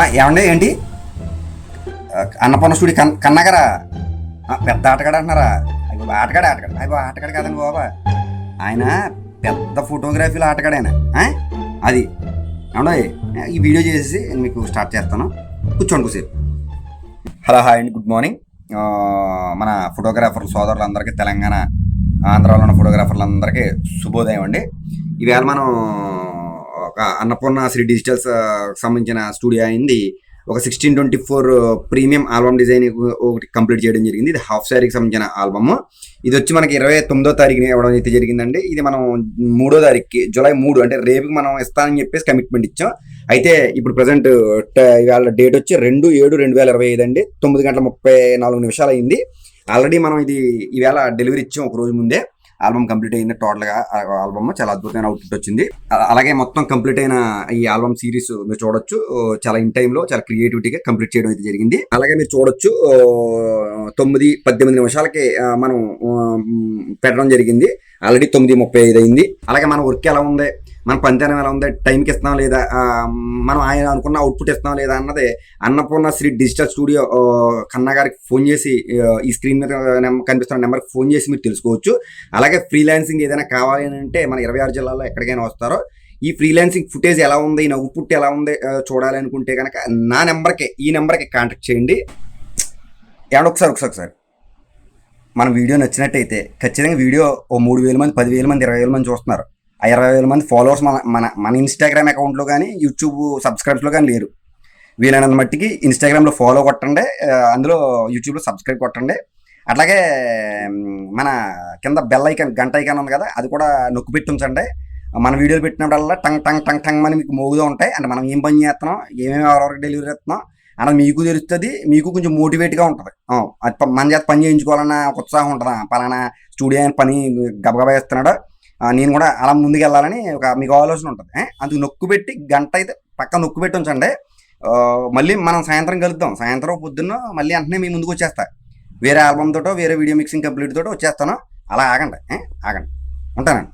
ఏమండి ఏంటి అన్నపూర్ణ స్టూడియో కన్నగారా పెద్ద ఆటగాడు అంటున్నారా? ఆటగాడు ఆటగాడు కాదండి బాబా, ఆయన పెద్ద ఫోటోగ్రఫీలో ఆటగాడైనా అది ఏమండో. ఈ వీడియో చేసి మీకు స్టార్ట్ చేస్తాను, కూర్చోండి కూసేపు. హలో హాయ్ అండి, గుడ్ మార్నింగ్. మన ఫోటోగ్రాఫర్ల సోదరులందరికీ, తెలంగాణ ఆంధ్రాలో ఉన్న ఫోటోగ్రాఫర్లందరికీ శుభోదయం అండి. ఈవేళ మనం ఒక అన్నపూర్ణ శ్రీ డిజిటల్స్ సంబంధించిన స్టూడియో అయింది. ఒక 1624 ప్రీమియం ఆల్బమ్ డిజైన్ ఒకటి కంప్లీట్ చేయడం జరిగింది. ఇది హాఫ్ శారీకి సంబంధించిన ఆల్బమ్. ఇది వచ్చి మనకి 29వ తారీఖున ఇవ్వడం అయితే జరిగిందండి. ఇది మనం 3వ తారీఖుకి జూలై 3 అంటే రేపుకి మనం ఇస్తానని చెప్పేసి కమిట్మెంట్ ఇచ్చాం. అయితే ఇప్పుడు ప్రజెంట్ ఇవాళ డేట్ వచ్చి 2/7/2025 అండి. 9:34 అయింది. ఆల్రెడీ మనం ఇది ఈవేళ డెలివరీ ఇచ్చాం ఒక రోజు ముందే. ఆల్బమ్ కంప్లీట్ అయింది. టోటల్గా ఆల్బమ్ చాలా అద్భుతమైన అవుట్పుట్ వచ్చింది. అలాగే మొత్తం కంప్లీట్ అయిన ఈ ఆల్బమ్ సిరీస్ మీరు చూడొచ్చు. చాలా ఇన్ టైంలో చాలా క్రియేటివిటీగా కంప్లీట్ చేయడం అయితే జరిగింది. అలాగే మీరు చూడొచ్చు 9:18 నిమిషాలకి మనం పెట్టడం జరిగింది. ఆల్రెడీ 9:35 అయింది. అలాగే మన వర్క్ ఎలా ఉంది, మన పనితనం ఎలా ఉంది, టైంకి ఇస్తున్నాం లేదా, మనం ఆయన అనుకున్న అవుట్పుట్ ఇస్తున్నాం లేదా అన్నది అన్నపూర్ణ శ్రీ డిజిటల్ స్టూడియో కన్నా గారికి ఫోన్ చేసి, ఈ స్క్రీన్ మీద కనిపిస్తున్న నెంబర్కి ఫోన్ చేసి మీరు తెలుసుకోవచ్చు. అలాగే ఫ్రీలాన్సింగ్ ఏదైనా కావాలి అని అంటే మన 26 జిల్లాల్లో ఎక్కడికైనా వస్తారో ఈ ఫ్రీలాన్సింగ్ ఫుటేజ్ ఎలా ఉంది, ఈ అవుట్పుట్ ఎలా ఉంది చూడాలి అనుకుంటే కనుక నా నెంబర్కి, ఈ నెంబర్కి కాంటాక్ట్ చేయండి. ఏమన్నా ఒకసారి మన వీడియో నచ్చినట్టయితే ఖచ్చితంగా వీడియో ఓ 3,000 మంది, 10,000 మంది, 20,000 మంది చూస్తున్నారు. ఆ 20,000 మంది ఫాలోవర్స్ మన ఇన్స్టాగ్రామ్ అకౌంట్లో కానీ యూట్యూబ్ సబ్స్క్రైబ్స్లో కానీ లేరు. వీలైనంత మట్టికి ఇన్స్టాగ్రామ్లో ఫాలో కొట్టండి, అందులో యూట్యూబ్లో సబ్స్క్రైబ్ కొట్టండి. అట్లాగే మన కింద బెల్ ఐకాన్, గంట ఐకాన్ ఉంది కదా, అది కూడా నొక్కి పెట్టి ఉంచండి. మన వీడియోలు పెట్టినప్పుడల్లా టంగ్ టంగ్ టంగ్ టంగ్ అని మీకు మోగుతూ ఉంటాయి. అంటే మనం ఏం పని చేస్తున్నాం, ఏమేమి ఎవరెవరికి డెలివరీ ఇస్తున్నాం అన్నది మీకు తెలుస్తుంది. మీకు కొంచెం మోటివేట్గా ఉంటుంది. అది మన చేత పని చేయించుకోవాలన్న ఒక ఉత్సాహం ఉంటుంది. పలానా స్టూడియో పని గబగబా వేస్తున్నాడు, నేను కూడా అలా ముందుకు వెళ్ళాలని మీకు ఆలోచన ఉంటుంది. అందుకు నొక్కు పెట్టి గంట అయితే పక్క నొక్కు పెట్టి ఉంచండి. మళ్ళీ మనం సాయంత్రం కలుద్దాం. సాయంత్రం పొద్దున్న మళ్ళీ వెంటనే మీ ముందుకు వచ్చేస్తా. వేరే ఆల్బమ్ తోటో వేరే వీడియో మిక్సింగ్ కంప్లీట్ తోటో వచ్చేస్తాను. అలా ఆగండి, ఉంటానండి.